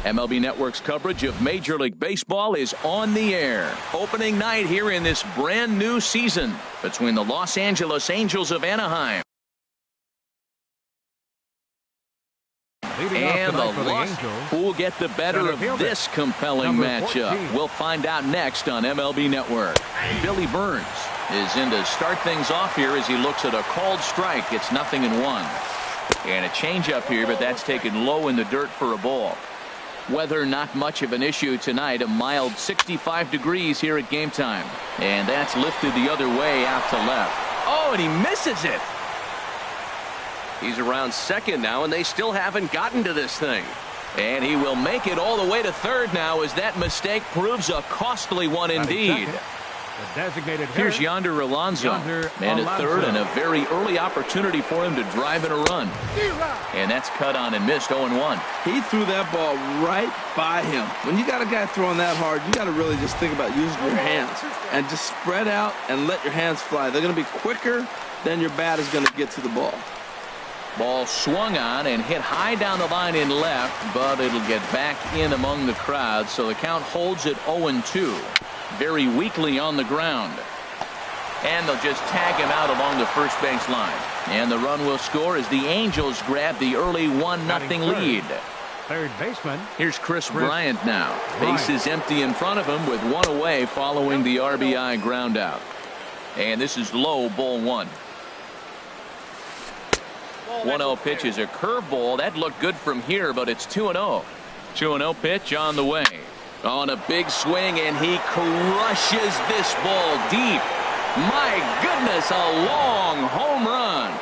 MLB Network's coverage of Major League Baseball is on the air. Opening night here in this brand new season between the Los Angeles Angels of Anaheim and the Los. Who will get the better of this compelling matchup? We'll find out next on MLB Network. Billy Burns is in to start things off here as he looks at a called strike. It's 0-1. And a changeup here, but that's taken low in the dirt for a ball. Weather not much of an issue tonight. A mild 65 degrees here at game time. And that's lifted the other way out to left. Oh, and he misses it. He's around second now, and they still haven't gotten to this thing. And he will make it all the way to third now as that mistake proves a costly one indeed. Here's Yonder Alonso. Man at third, and a very early opportunity for him to drive in a run. And that's cut on and missed. 0-1. He threw that ball right by him. When you got a guy throwing that hard, you got to really just think about using your hands and just spread out and let your hands fly. They're going to be quicker than your bat is going to get to the ball. Ball swung on and hit high down the line in left, but it'll get back in among the crowd, so the count holds at 0-2. Very weakly on the ground. And they'll just tag him out along the first base line. And the run will score as the Angels grab the early 1-0 lead. Third baseman. Here's Chris Bryant now. Base is empty in front of him with one away following the RBI ground out. And this is low, ball one. 1-0 pitch is a curveball. That looked good from here, but it's 2-0. 2-0 pitch on the way. On a big swing, and he crushes this ball deep. My goodness, a long home run.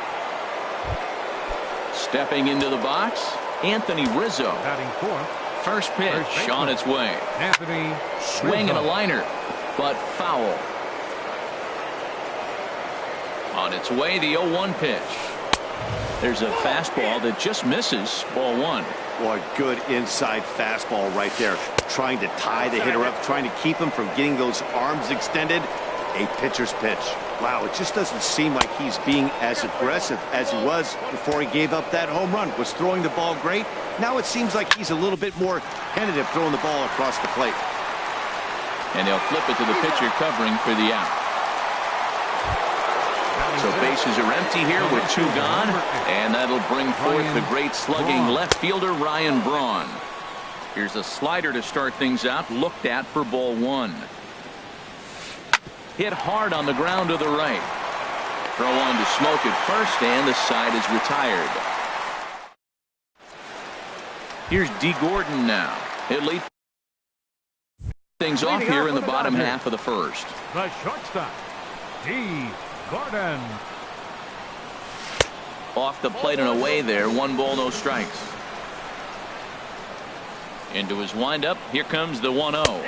Stepping into the box, Anthony Rizzo. Batting fourth. First pitch on its way. Anthony Swing and a liner, but foul. On its way, the 0-1 pitch. There's a fastball that just misses. Ball one. Boy, good inside fastball right there. Trying to tie the hitter up, trying to keep him from getting those arms extended. A pitcher's pitch. Wow, it just doesn't seem like he's being as aggressive as he was before he gave up that home run. Was throwing the ball great. Now it seems like he's a little bit more tentative throwing the ball across the plate. And they'll flip it to the pitcher covering for the out. So bases are empty here with two gone, and that'll bring forth the great slugging left fielder Ryan Braun. Here's a slider to start things out, looked at for ball one. Hit hard on the ground to the right. Throw on to Smoke at first, and the side is retired. Here's D. Gordon now. He'll lead things off here in the bottom half of the first. The shortstop, D. Gordon. Off the plate and away there. 1 ball, no strikes. Into his windup. Here comes the 1-0.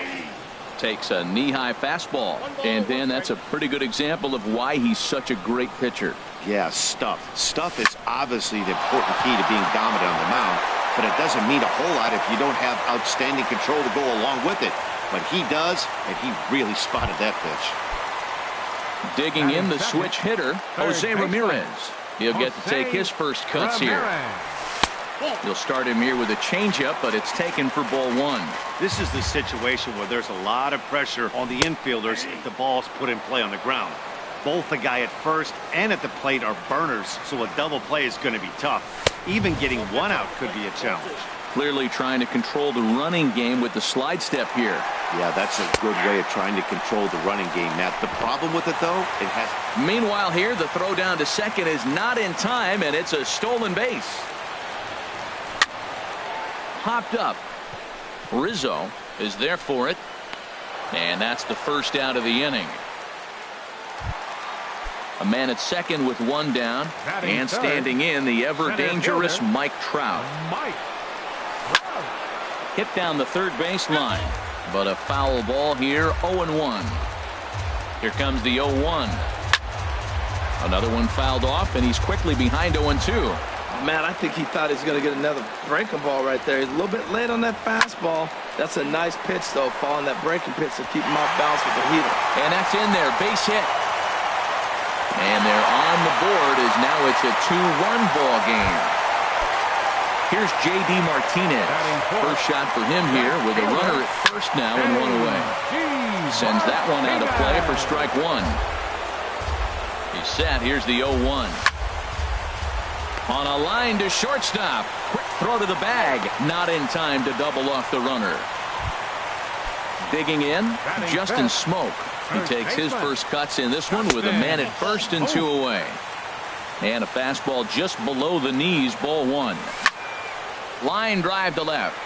Takes a knee-high fastball. And Dan, that's a pretty good example of why he's such a great pitcher. Yeah, stuff. Stuff is obviously the important key to being dominant on the mound, but it doesn't mean a whole lot if you don't have outstanding control to go along with it. But he does, and he really spotted that pitch. Digging in the switch hitter, Jose Ramirez. He'll get to take his first cuts here. He'll start him here with a changeup, but it's taken for ball one. This is the situation where there's a lot of pressure on the infielders if the ball's put in play on the ground. Both the guy at first and at the plate are burners, so a double play is going to be tough. Even getting one out could be a challenge. Clearly trying to control the running game with the slide step here. Yeah, that's a good way of trying to control the running game, Matt. The problem with it, though, it has... Meanwhile here, the throw down to second is not in time, and it's a stolen base. Hopped up. Rizzo is there for it. And that's the first out of the inning. A man at second with one down. And standing in, the ever-dangerous Mike Trout. Hit down the third base line. But a foul ball here, 0-1. Here comes the 0-1. Another one fouled off, and he's quickly behind 0-2. Man, I think he thought he was going to get another breaking ball right there. He's a little bit late on that fastball. That's a nice pitch, though, following that breaking pitch to keep him off balance with the heater. And that's in there, base hit. And they're on the board as now it's a 2-1 ball game. Here's J.D. Martinez. First shot for him here with a runner at first now and one away. Sends that one out of play for strike one. He's set. Here's the 0-1. On a line to shortstop. Quick throw to the bag. Not in time to double off the runner. Digging in, Justin Smoke. He takes his first cuts in this one with a man at first and 2 away. And a fastball just below the knees, ball one. Line drive to left.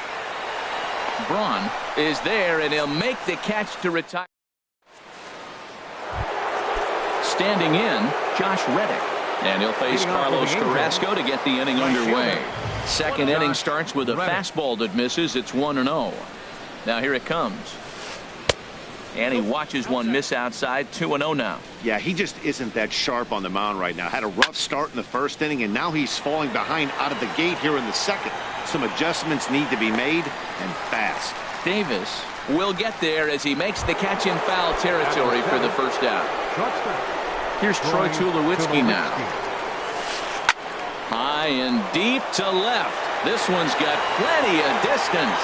Braun is there, and he'll make the catch to retire. Standing in, Josh Reddick. And he'll face Carlos Carrasco to get the inning underway. Second inning starts with a fastball that misses. It's 1-0. Now here it comes. And he watches one miss outside. 2-0 now. Yeah, he just isn't that sharp on the mound right now. Had a rough start in the first inning, and now he's falling behind out of the gate here in the second. Some adjustments need to be made, and fast. Davis will get there as he makes the catch in foul territory for the first out. Here's Troy Tulowitzki now. High and deep to left. This one's got plenty of distance.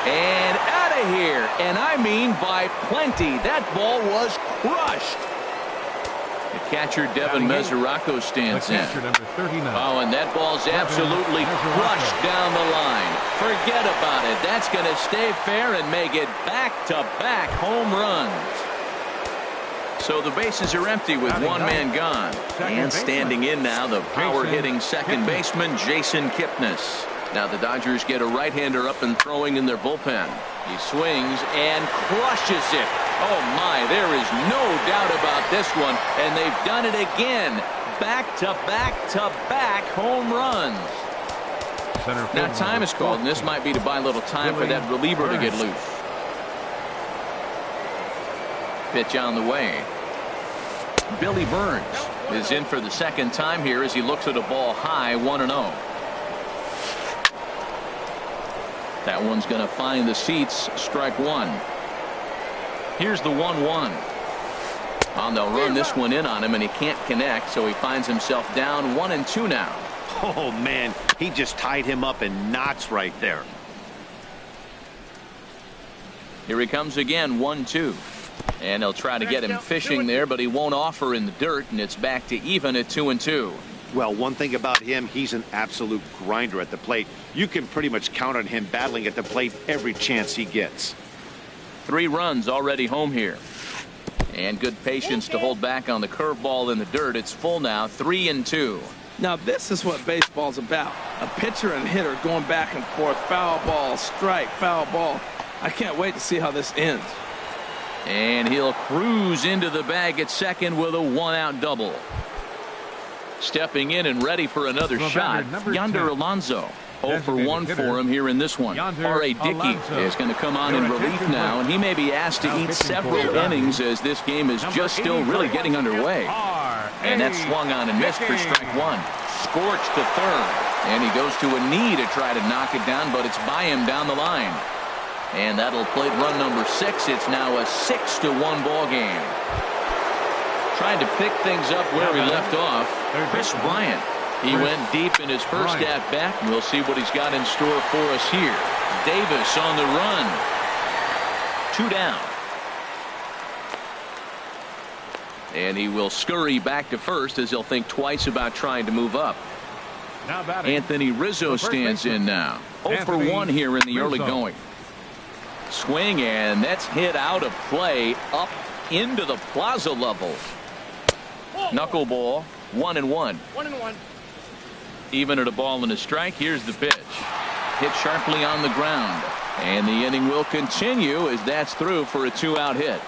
And out of here. And I mean by plenty. That ball was crushed. The catcher, Devin Mesoraco, stands in. Oh, and that ball's absolutely crushed down the line. Forget about it. That's going to stay fair and make it back-to-back home runs. So the bases are empty with one man gone. And standing in now, the power-hitting second baseman, Jason Kipnis. Now the Dodgers get a right-hander up and throwing in their bullpen. He swings and crushes it. Oh my, there is no doubt about this one. And they've done it again. Back-to-back-to-back home runs. Now time is called, and this might be to buy a little time for that reliever to get loose. Pitch on the way. Billy Burns is in for the second time here as he looks at a ball high, 1-0. That one's going to find the seats. Strike one. Here's the 1-1. Oh, they'll run this one in on him, and he can't connect, so he finds himself down 1-2 now. Oh, man, he just tied him up in knots right there. Here he comes again, 1-2. And they'll try to get him fishing there, but he won't offer in the dirt, and it's back to even at 2-2. Well, one thing about him, he's an absolute grinder at the plate. You can pretty much count on him battling at the plate every chance he gets. 3 runs already home here. And good patience to hold back on the curveball in the dirt. It's full now, 3-2. Now this is what baseball's about. A pitcher and hitter going back and forth. Foul ball, strike, foul ball. I can't wait to see how this ends. And he'll cruise into the bag at second with a 1-out double. Stepping in and ready for another shot, Yonder Alonso. 0 for 1 for him here in this one. R.A. Dickey is going to come on in relief now, and he may be asked to eat several innings as this game is just still really getting underway. And that's swung on and missed for strike one. Scorched to third, and he goes to a knee to try to knock it down, but it's by him down the line. And that'll plate run number 6. It's now a 6-1 ball game. Trying to pick things up where he left off. Chris Bryant. He went deep in his first at bat. We'll see what he's got in store for us here. Davis on the run. 2 down. And he will scurry back to first as he'll think twice about trying to move up. Anthony Rizzo stands in now. 0 for 1 here in the early going. Swing, and that's hit out of play up into the plaza level. Knuckleball, 1-1. 1-1. Even at a ball and a strike. Here's the pitch. Hit sharply on the ground. And the inning will continue as that's through for a 2-out hit.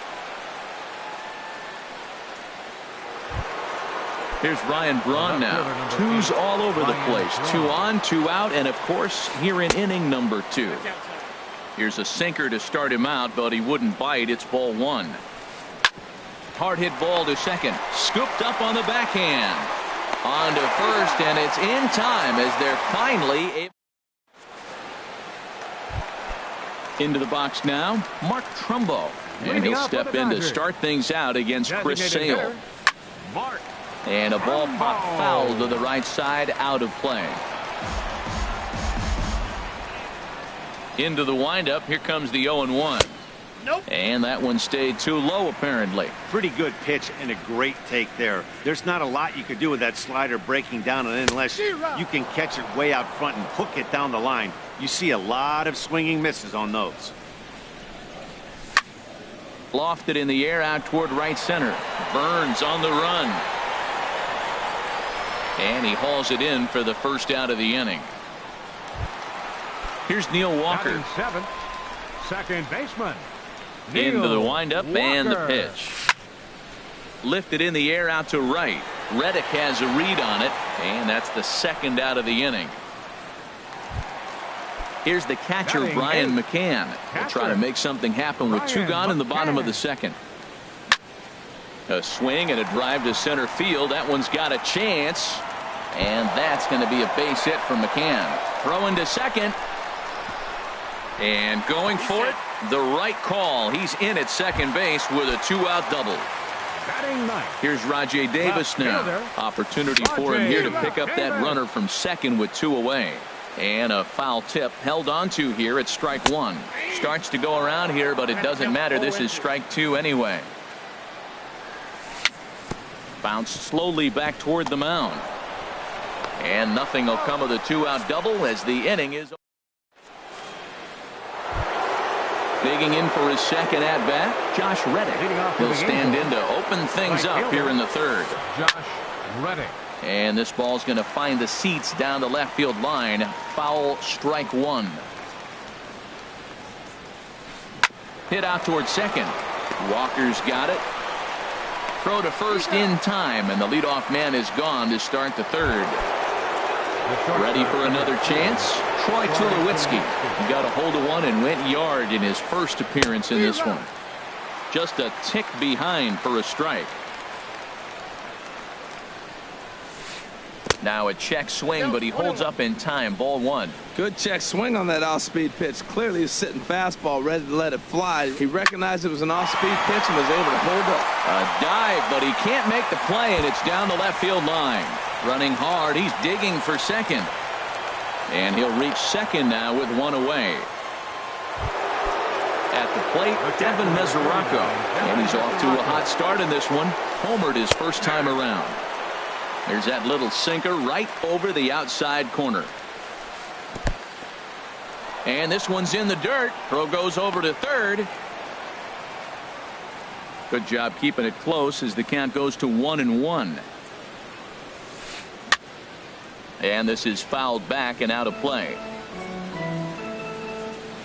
Here's Ryan Braun now. 2s all over the place. 2 on, 2 out, and of course here in inning number 2. Here's a sinker to start him out, but he wouldn't bite. It's ball 1. Hard hit ball to second. Scooped up on the backhand. On to first, and it's in time as they're finally able. Into the box now, Mark Trumbo. And he'll step in to start things out against Chris Sale. And a ball popped foul to the right side, out of play. Into the windup. Here comes the 0-1. Nope. And that one stayed too low, apparently. Pretty good pitch and a great take there. There's not a lot you could do with that slider breaking down unless you can catch it way out front and hook it down the line. You see a lot of swinging misses on those. Lofted in the air out toward right center. Burns on the run. And he hauls it in for the first out of the inning. Here's Neil Walker. Batting seventh, second baseman. Into the windup and the pitch. Lifted in the air out to right. Reddick has a read on it, and that's the second out of the inning. Here's the catcher, Brian McCann. He'll try to make something happen with two gone in the bottom of the second. A swing and a drive to center field. That one's got a chance, and that's going to be a base hit for McCann. Throwing to second. And going for it, the right call. He's in at second base with a two-out double. Here's Rajay Davis now. Opportunity for him here to pick up that runner from second with two away. And a foul tip held onto here at strike one. Starts to go around here, but it doesn't matter. This is strike two anyway. Bounced slowly back toward the mound. And nothing will come of the two-out double as the inning is over. Digging in for his second at-bat, Josh Reddick. He'll stand in to open things up here in the third. Josh Reddick. And this ball's going to find the seats down the left field line. Foul, strike one. Hit out towards second. Walker's got it. Throw to first in time, and the leadoff man is gone to start the third. Ready for another chance? Troy Tulowitzki. He got a hold of one and went yard in his first appearance in this one. Just a tick behind for a strike. Now a check swing, but he holds up in time. Ball one. Good check swing on that off-speed pitch. Clearly he's sitting fastball, ready to let it fly. He recognized it was an off-speed pitch and was able to hold up. A dive, but he can't make the play, and it's down the left field line. Running hard, he's digging for second. And he'll reach second now with one away. At the plate, Devin Mesoraco. And he's off to a hot start in this one. Homered his first time around. There's that little sinker right over the outside corner. And this one's in the dirt. Throw goes over to third. Good job keeping it close as the count goes to 1-1. And this is fouled back and out of play.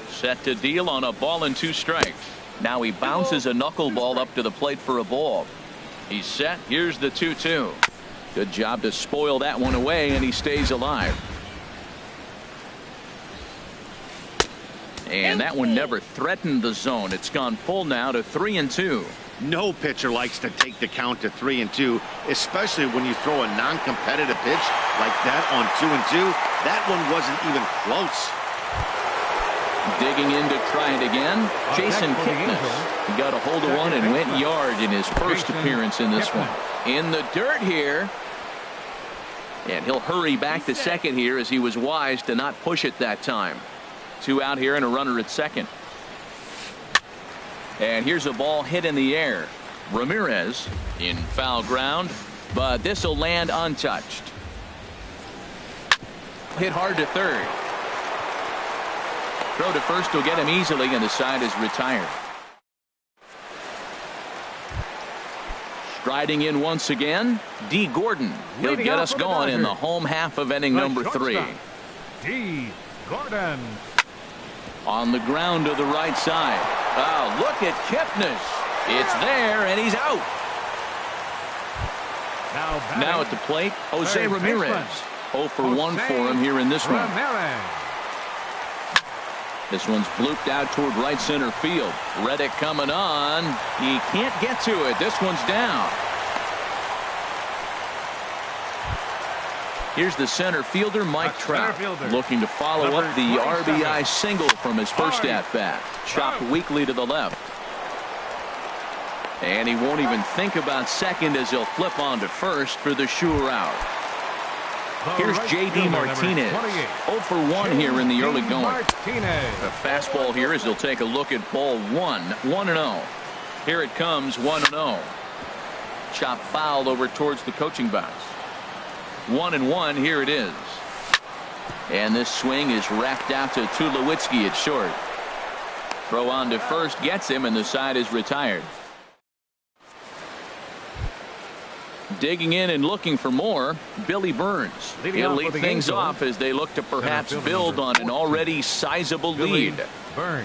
Set to deal on a ball and two strikes. Now he bounces a knuckleball up to the plate for a ball. He's set. Here's the 2-2. Good job to spoil that one away, and he stays alive. And that one never threatened the zone. It's gone full now to 3-2. No pitcher likes to take the count to 3-2, especially when you throw a non-competitive pitch like that on 2-2. That one wasn't even close. Digging in to try it again. Jason Kipnis. He got a hold of one and went yard in his first appearance in this one. In the dirt here. And he'll hurry back to second here as he was wise to not push it that time. Two out here and a runner at second. And here's a ball hit in the air. Ramirez in foul ground, but this will land untouched. Hit hard to third. Throw to first will get him easily, and the side is retired. Striding in once again, D. Gordon. He'll get us going in the home half of inning number 3. D. Gordon. On the ground to the right side. Oh, look at Kipnis. It's there, and he's out. Now at the plate, Jose Ramirez. 0 for 1 for him here in this one. This one's blooped out toward right center field. Reddick coming on. He can't get to it. This one's down. Here's the center fielder, Mike Trout, looking to follow up the RBI single from his first at-bat. Chopped weakly to the left. And he won't even think about second as he'll flip on to first for the sure out. Here's J.D. Martinez. 0 for 1 here in the early going. A fastball here as he'll take a look at ball 1. 1-0. Here it comes, 1-0. Chop fouled over towards the coaching box. 1-1. Here it is. And this swing is wrapped out to Tulowitzki at short. Throw on to first gets him, and the side is retired. Digging in and looking for more, Billy Burns. He'll lead things off as they look to perhaps build on an already sizable lead.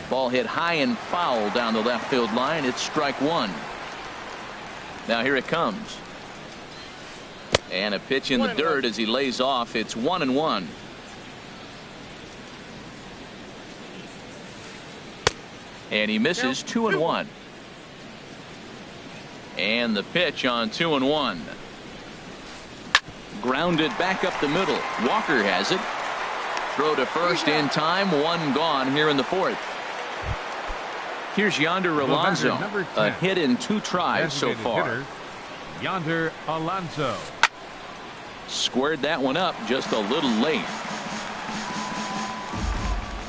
Ball hit high and foul down the left field line. It's strike one. Now here it comes. And a pitch in the dirt as he lays off. It's 1-1. And he misses 2-1. And the pitch on 2-1. Grounded back up the middle. Walker has it. Throw to first in time. One gone here in the fourth. Here's Yonder Alonso. A hit in 2 tries so far. Yonder Alonso. Squared that one up just a little late.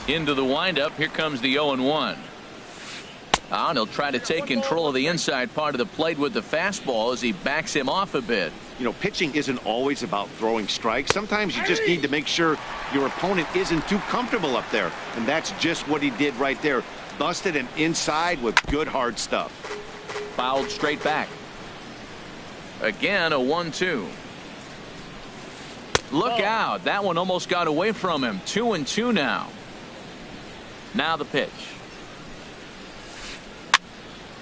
Into the windup. Here comes the 0-1. And he'll try to take control of the inside part of the plate with the fastball as he backs him off a bit. You know, pitching isn't always about throwing strikes. Sometimes you just need to make sure your opponent isn't too comfortable up there. And that's just what he did right there. Busted him inside with good hard stuff. Fouled straight back. Again, a 1-2. Look out. That one almost got away from him. 2-2 now. Now the pitch.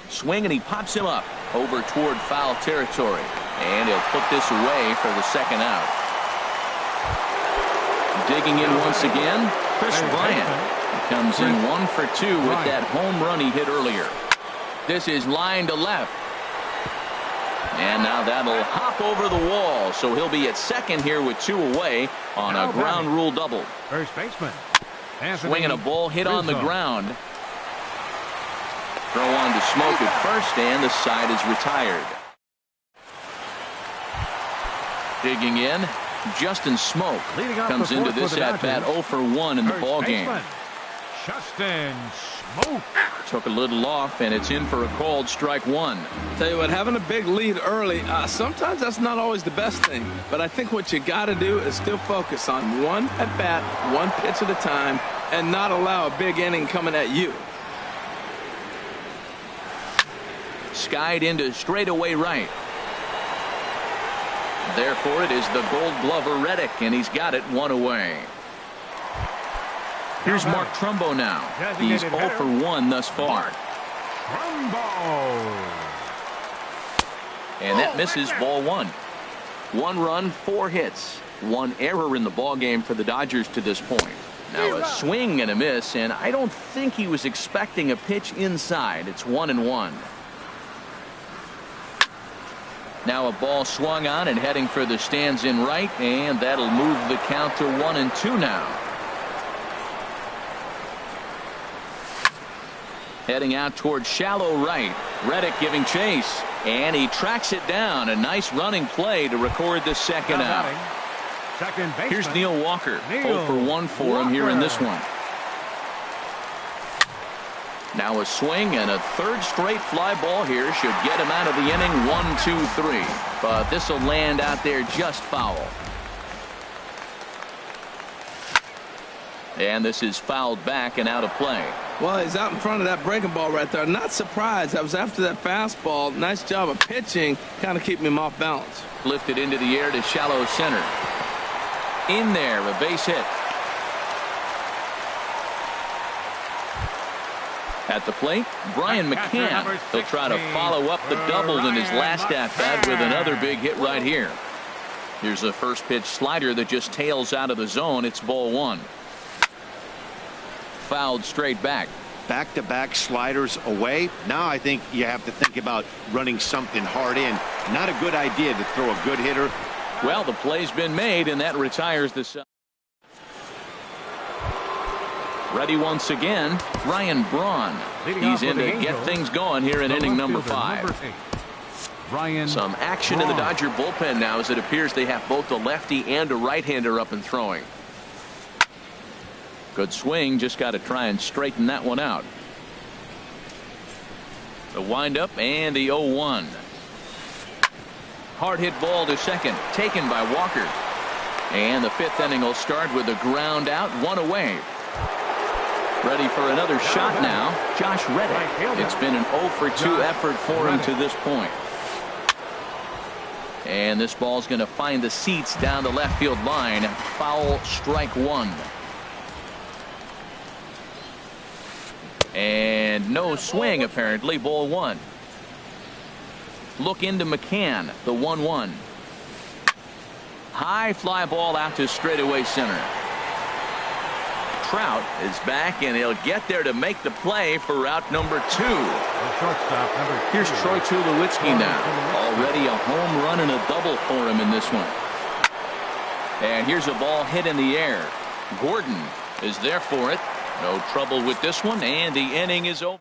Swing, and he pops him up over toward foul territory. And he'll put this away for the second out. Digging in once again, Chris Bryant. He comes in 1 for 2 with that home run he hit earlier. This is line to left. And now that'll hop over the wall. So he'll be at second here with 2 away on a ground rule double. First baseman. Swinging a ball hit on the ground. Throw on to Smoke at first, and the side is retired. Digging in, Justin Smoke comes into this at-bat 0 for 1 in the ballgame. Justin Smoke. Took a little off, and it's in for a called strike one. Tell you what, having a big lead early, sometimes that's not always the best thing. But I think what you got to do is still focus on one at-bat, one pitch at a time, and not allow a big inning coming at you. Skied into straightaway right. Therefore, it is the Gold Glover Reddick, and he's got it 1 away. Here's Mark Trumbo now. He's 0 for 1 thus far. Trumbo. And that misses ball 1. 1 run, 4 hits. 1 error in the ballgame for the Dodgers to this point. Now a swing and a miss, and I don't think he was expecting a pitch inside. It's 1-1. Now a ball swung on and heading for the stands in right, and that'll move the count to 1-2 now. Heading out towards shallow right. Reddick giving chase, and he tracks it down. A nice running play to record the second out. Here's Neil Walker. 0 for 1 for him here in this one. Now a swing, and a third straight fly ball here should get him out of the inning. 1, 2, 3. But this will land out there just foul. And this is fouled back and out of play. Well, he's out in front of that breaking ball right there. Not surprised. That was after that fastball. Nice job of pitching, kind of keeping him off balance. Lifted into the air to shallow center. In there, a base hit. At the plate, Brian McCann. He'll try to follow up the double in his last at-bat with another big hit right here. Here's a first pitch slider that just tails out of the zone. It's ball 1. Fouled straight back. Back-to-back sliders away. Now I think you have to think about running something hard in. Not a good idea to throw a good hitter. Well, the play's been made, and that retires the side. Ready once again, Ryan Braun. He's in to get things going here in inning number 5. Some action in the Dodger bullpen now, as it appears they have both a lefty and a right-hander up and throwing. Good swing, just got to try and straighten that one out. The windup and the 0-1. Hard hit ball to second, taken by Walker. And the 5th inning will start with a ground out, 1 away. Ready for another shot now, Josh Reddick. It's been an 0-for-2 effort for him to this point. And this ball's going to find the seats down the left field line. Foul, strike 1. And no swing, apparently. Ball 1. Look into McCann, the 1-1. High fly ball out to straightaway center. Trout is back, and he'll get there to make the play for route number 2. Here's Troy Tulowitzki now. Already a home run and a double for him in this one. And here's a ball hit in the air. Gordon is there for it. No trouble with this one, and the inning is over.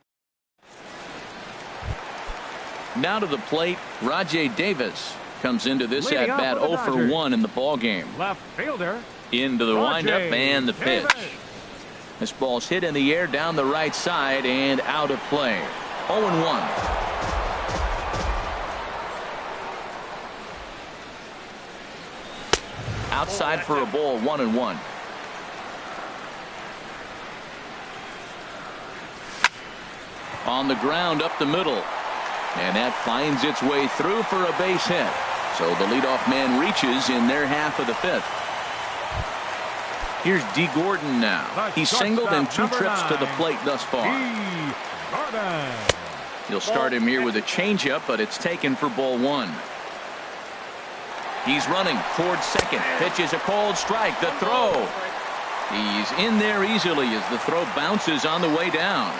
Now to the plate, Rajay Davis comes into this at bat 0-for-1 in the ball game. Left fielder into the windup and the pitch. This ball's hit in the air down the right side and out of play. 0-1. Outside for a ball, 1-1. On the ground up the middle. And that finds its way through for a base hit. So the leadoff man reaches in their half of the 5th. Here's D. Gordon now. He's singled in 2 trips to the plate thus far. He'll start him here with a changeup, but it's taken for ball 1. He's running towards second. Pitch is a cold strike. The throw. He's in there easily as the throw bounces on the way down.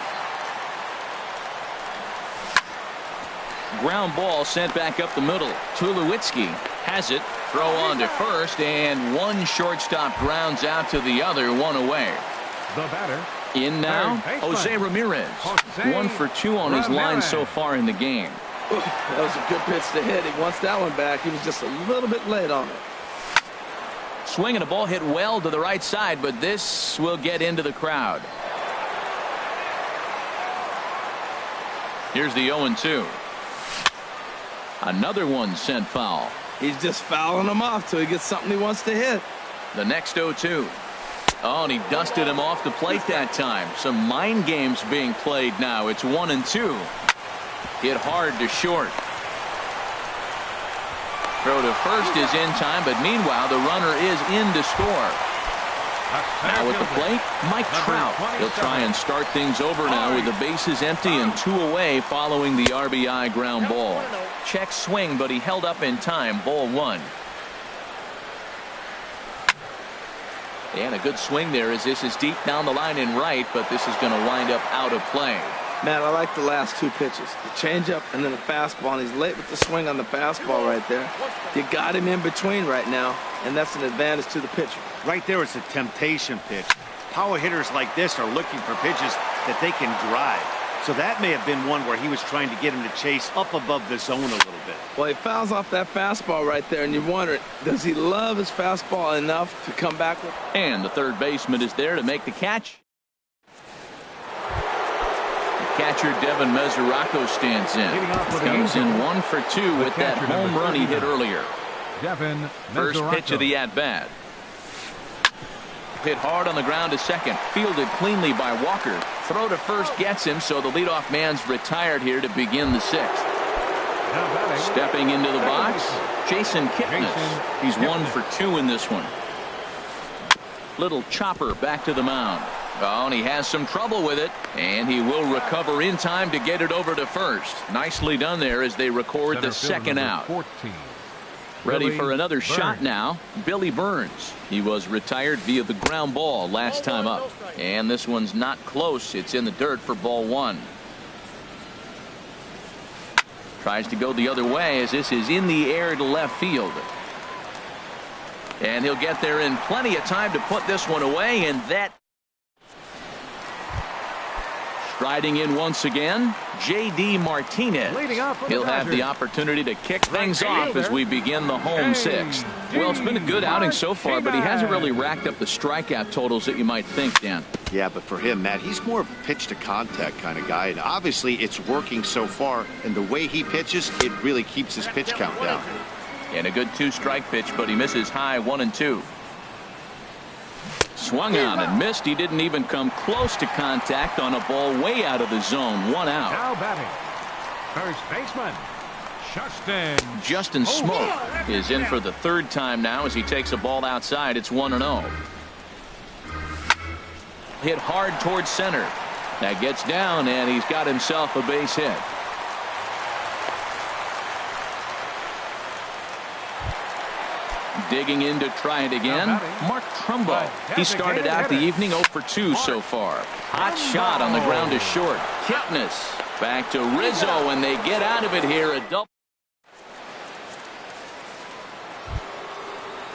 Ground ball sent back up the middle. Tulowitzki has it. Throw on to first, and one shortstop grounds out to the other, 1 away. The batter in now, Jose Ramirez. 1 for 2 on his line so far in the game. That was a good pitch to hit. He wants that one back. He was just a little bit late on it. Swinging a ball hit well to the right side, but this will get into the crowd. Here's the 0-2. Another one sent foul. He's just fouling him off till he gets something he wants to hit. The next 0-2. Oh, and he dusted him off the plate that time. Some mind games being played now. It's 1-2. Hit hard to short. Throw to first is in time, but meanwhile the runner is in to score. Now at the plate, Mike Trout. He'll try and start things over now with the bases empty and 2 away following the RBI ground ball. Check swing, but he held up in time. Ball 1. And a good swing there as this is deep down the line in right, but this is going to wind up out of play. Matt, I like the last 2 pitches. The changeup and then the fastball. And he's late with the swing on the fastball right there. You got him in between right now, and that's an advantage to the pitcher. Right there, it's a temptation pitch. Power hitters like this are looking for pitches that they can drive. So that may have been one where he was trying to get him to chase up above the zone a little bit. Well, he fouls off that fastball right there, and you wonder, does he love his fastball enough to come back with? And the third baseman is there to make the catch. Catcher Devin Mesoraco stands in. Comes in 1 for 2 with that home run he hit earlier. First pitch of the at-bat. Hit hard on the ground to second. Fielded cleanly by Walker. Throw to first gets him, so the leadoff man's retired here to begin the 6th. Stepping into the box, Jason Kipnis. He's 1 for 2 in this one. Little chopper back to the mound. Oh, and he has some trouble with it, and he will recover in time to get it over to first. Nicely done there as they record the second out. 14. Ready for another shot now, Billy Burns. He was retired via the ground ball last time up, and this one's not close. It's in the dirt for ball 1. Tries to go the other way as this is in the air to left field. And he'll get there in plenty of time to put this one away, and that Striding in once again, J.D. Martinez. He'll have the opportunity to kick things off as we begin the home sixth. Well, it's been a good outing so far, but he hasn't really racked up the strikeout totals that you might think, Dan. Yeah, but for him, Matt, he's more of a pitch-to-contact kind of guy, and obviously it's working so far, and the way he pitches, it really keeps his pitch count down. And a good 2-strike pitch, but he misses high 1-2. Swung on and missed. He didn't even come close to contact on a ball way out of the zone. 1 out. Now batting, first baseman, Justin Smoke is in for the 3rd time now as he takes a ball outside. It's 1-0. Hit hard towards center. That gets down, and he's got himself a base hit. Digging in to try it again, Mark Trumbo. He started out the evening 0 for 2 so far. Hot shot on the ground is short. Kipnis back to Rizzo, and they get out of it here. A double.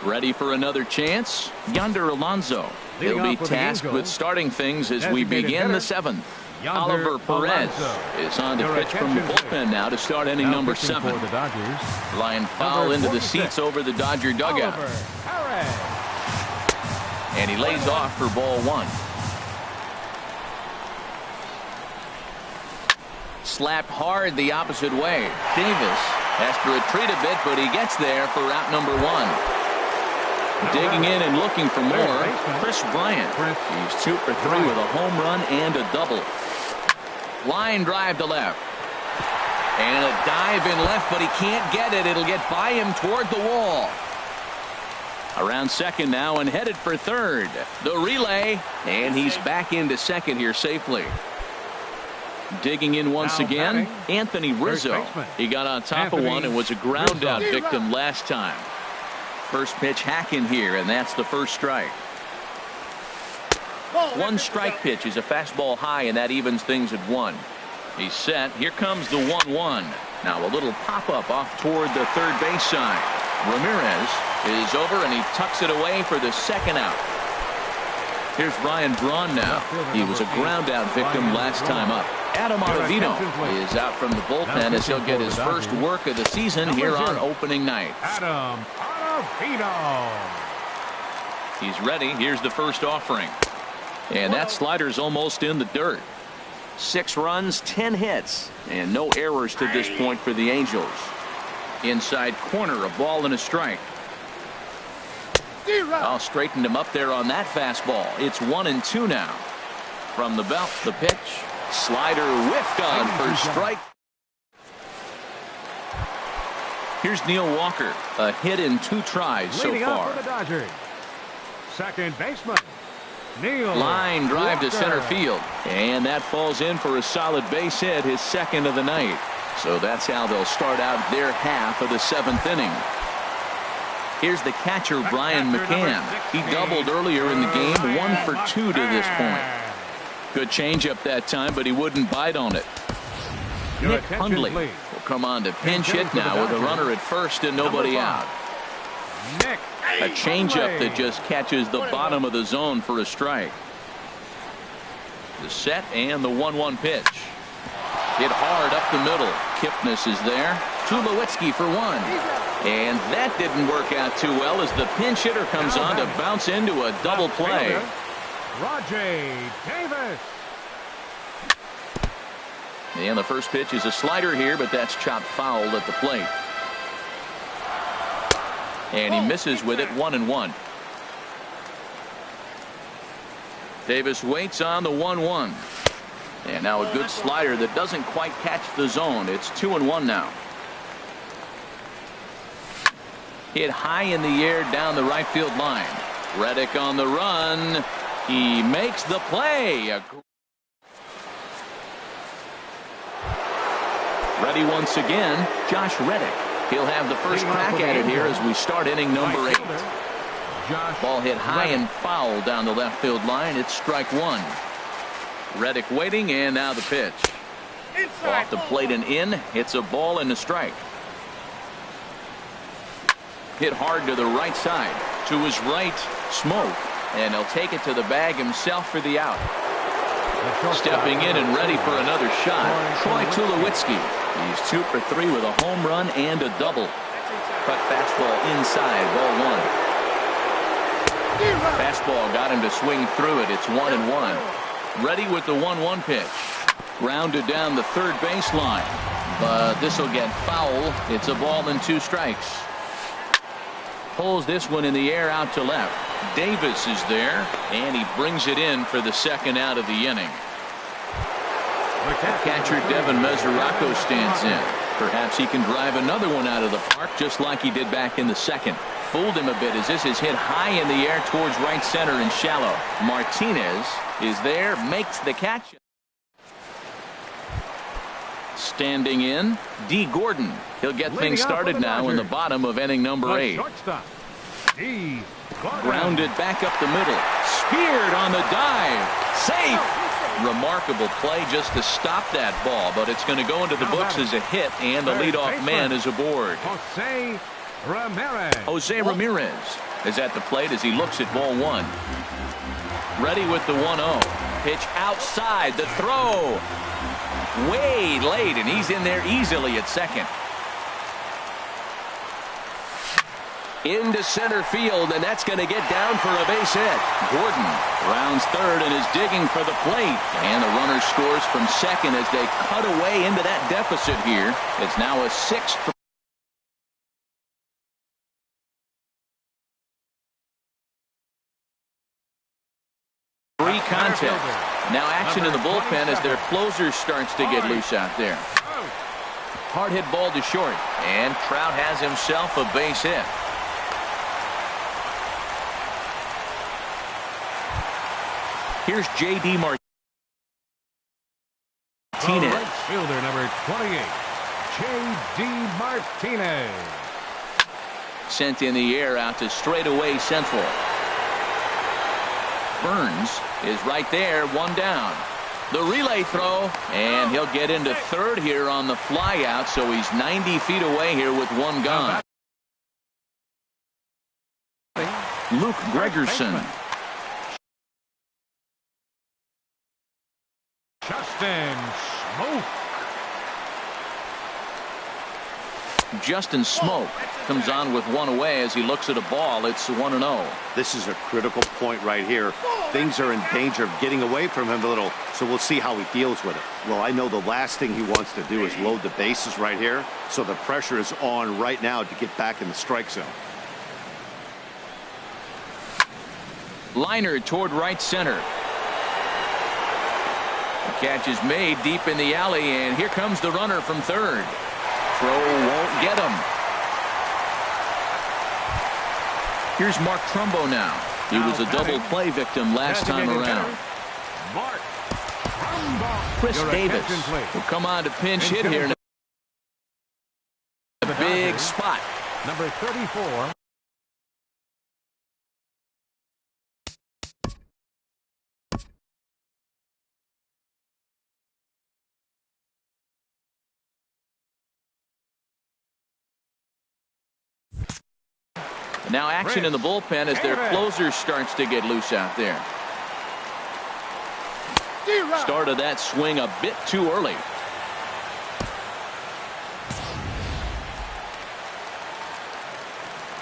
Ready for another chance? Yonder Alonso. He'll be tasked with starting things as we begin the 7th. Oliver Perez is on to pitch from the bullpen now to start inning number 7. Line foul into the seats over the Dodger dugout. And he lays off for ball 1. Slapped hard the opposite way. Davis has to retreat a bit, but he gets there for out number 1. Digging in and looking for more, Chris Bryant. He's 2 for 3 with a home run and a double. Line drive to left. And a dive in left, but he can't get it. It'll get by him toward the wall. Around second now and headed for third. The relay, and he's back into second here safely. Digging in once again, Anthony Rizzo. He got on top of one and was a ground out victim last time. First pitch hacking here, and that's the first strike. 1 strike pitch is a fastball high, and that evens things at 1. He's set. Here comes the 1-1. Now a little pop-up off toward the third base side. Ramirez is over, and he tucks it away for the 2nd out. Here's Ryan Braun now. He was a ground-out victim last time up. Adam Ottavino is out from the bullpen as he'll get his first work of the season here on opening night. Adam Ottavino. He's ready. Here's the first offering. And that slider's almost in the dirt. 6 runs, 10 hits, and no errors to this point for the Angels. Inside corner, a ball and a strike. I'll straighten him up there on that fastball. It's 1-2 now. From the belt, the pitch. Slider whiffed on for strike. Here's Neil Walker. A hit in 2 tries so far. For the Dodgers, second baseman, Neil Line drive Walker. to center field. And that falls in for a solid base hit, his 2nd of the night. So that's how they'll start out their half of the 7th inning. Here's the catcher, Brian McCann. He doubled earlier in the game, 1 for 2 to this point. Good changeup that time, but he wouldn't bite on it. Nick Hundley will come on to pinch hit now with a runner at first and nobody out. A changeup that just catches the bottom of the zone for a strike. The set and the 1-1 pitch. Hit hard up the middle. Kipnis is there. Tulowitzki for 1. And that didn't work out too well as the pinch hitter comes on to bounce into a double play. Rajay Davis. And the first pitch is a slider here, but that's chopped foul at the plate. And he misses with it, 1-1. Davis waits on the 1-1. And now a good slider that doesn't quite catch the zone. It's 2-1 now. Hit high in the air down the right field line. Reddick on the run. He makes the play. Ready once again, Josh Reddick. He'll have the first crack at it here as we start inning number 8. Ball hit high and foul down the left field line. It's strike 1. Reddick waiting, and now the pitch. Off the plate and in. It's a ball and a strike. Hit hard to the right side. To his right, Smoke. And he'll take it to the bag himself for the out. Stepping in and ready for another shot, Troy Tulowitzki. He's 2 for 3 with a home run and a double. Cut fastball inside, ball 1. Fastball got him to swing through it. It's 1-1. Ready with the 1-1 pitch. Grounded down the third baseline, but this will get foul. It's a ball and 2 strikes. Pulls this one in the air out to left. Davis is there, and he brings it in for the second out of the inning. Catcher Devin Mesoraco stands in. Perhaps he can drive another one out of the park just like he did back in the second. Fooled him a bit as this is hit high in the air towards right center and shallow. Martinez is there, makes the catch. Standing in, D. Gordon. He'll get things started now in the bottom of inning number 8. Grounded back up the middle. Speared on the dive. Safe. Remarkable play just to stop that ball, but it's going to go into the books as a hit, and the leadoff man is aboard. Jose Ramirez is at the plate as he looks at ball 1. Ready with the 1-0. Pitch outside. The throw. Way late, and he's in there easily at second. Into center field, and that's going to get down for a base hit. Gordon rounds third and is digging for the plate, and the runner scores from second as they cut away into that deficit here. It's now a 6-3 contest. Now action in the bullpen as their closer starts to get loose out there. Hard hit ball to short, and Trout has himself a base hit. Here's J.D. Martinez. Right fielder number 28, J.D. Martinez. Sent in the air out to straightaway central. Burns is right there, 1 down. The relay throw, and he'll get into third here on the fly out, so he's 90 feet away here with 1 gone. Luke Gregerson. Justin Smoke comes on with 1 away as he looks at a ball. It's 1-0. This is a critical point right here. Things are in danger of getting away from him a little, so we'll see how he deals with it. Well, I know the last thing he wants to do is load the bases right here, so the pressure is on right now to get back in the strike zone. Liner toward right center. The catch is made deep in the alley, and here comes the runner from third. Throw won't get him. Here's Mark Trumbo now. He was a double play victim last time around. Chris Davis will come on to pinch hit here in a big spot. Number 34. Now action in the bullpen as their closer starts to get loose out there. Started that swing a bit too early.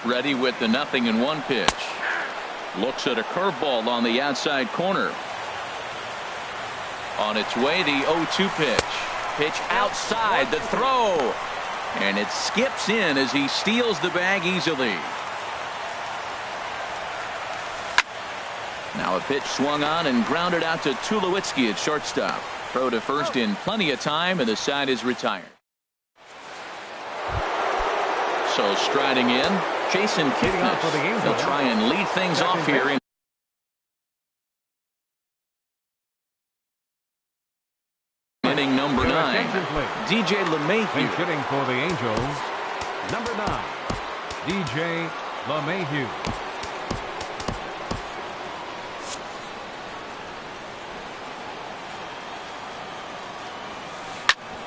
Ready with the 0-1 pitch. Looks at a curveball on the outside corner. On its way, the 0-2 pitch. Pitch outside, the throw. And it skips in as he steals the bag easily. Now a pitch swung on and grounded out to Tulowitzki at shortstop. Throw to first in plenty of time, and the side is retired. So striding in, Jason Kipnis. They'll try and lead things off here in inning number 9. DJ LeMahieu. Hitting for the Angels, number 9, DJ LeMahieu.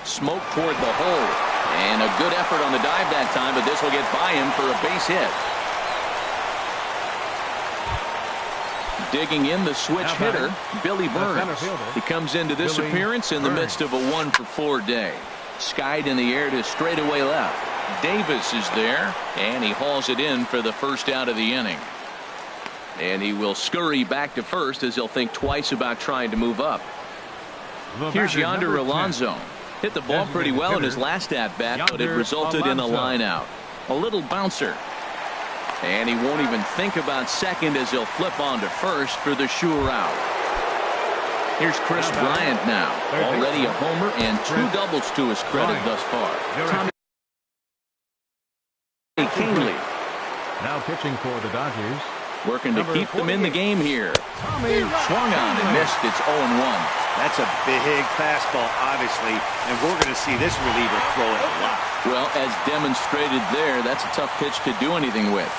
Smoke toward the hole, and a good effort on the dive that time, but this will get by him for a base hit. Digging in, the switch hitter, Billy Burns. He comes into this appearance in the midst of a 1-for-4 day. Skied in the air to straightaway left. Davis is there, and he hauls it in for the first out of the inning. And he will scurry back to first as he'll think twice about trying to move up. Here's Yonder Alonso. Hit the ball pretty well in his last at-bat, but it resulted in a line out. A little bouncer. And he won't even think about second as he'll flip on to first for the sure out. Here's Chris Bryant now. Already a homer and 2 doubles to his credit thus far. Tommy Canley. Now pitching for the Dodgers. Working to keep them in the game here. Swung on and missed. It's 0-1. That's a big fastball, obviously, and we're going to see this reliever throw it a lot. Well, as demonstrated there, that's a tough pitch to do anything with.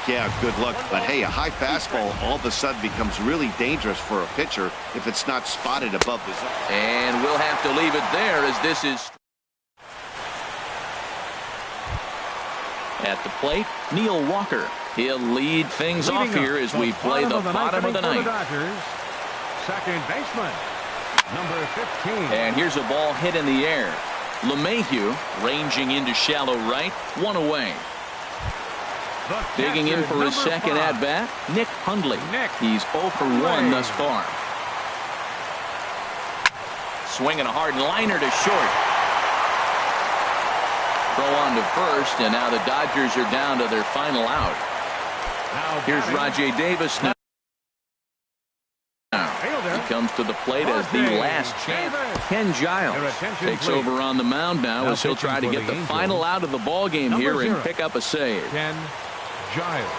Yeah, good luck. But, hey, a high fastball all of a sudden becomes really dangerous for a pitcher if it's not spotted above the zone. And we'll have to leave it there as this is... At the plate, Neil Walker. He'll lead things off here as we play the bottom of the ninth. Second baseman, number 15. And here's a ball hit in the air. LeMahieu ranging into shallow right, 1 away. Digging in for his second at-bat, Nick Hundley. He's 0 for 1 thus far. Swinging a hard liner to short. Throw on to first, and now the Dodgers are down to their final out. Here's Rajay Davis now. He comes to the plate as the last chance. Ken Giles takes over on the mound now as he'll try to get the final out of the ball game here and pick up a save. Ken Giles.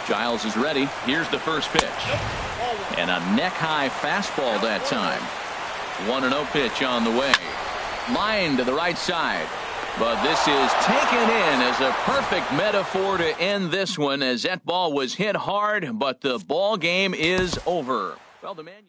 Giles is ready. Here's the first pitch. And a neck-high fastball that time. 1-0 pitch on the way. Line to the right side. But this is taken in as a perfect metaphor to end this one, as that ball was hit hard, but the ball game is over. Well, the man...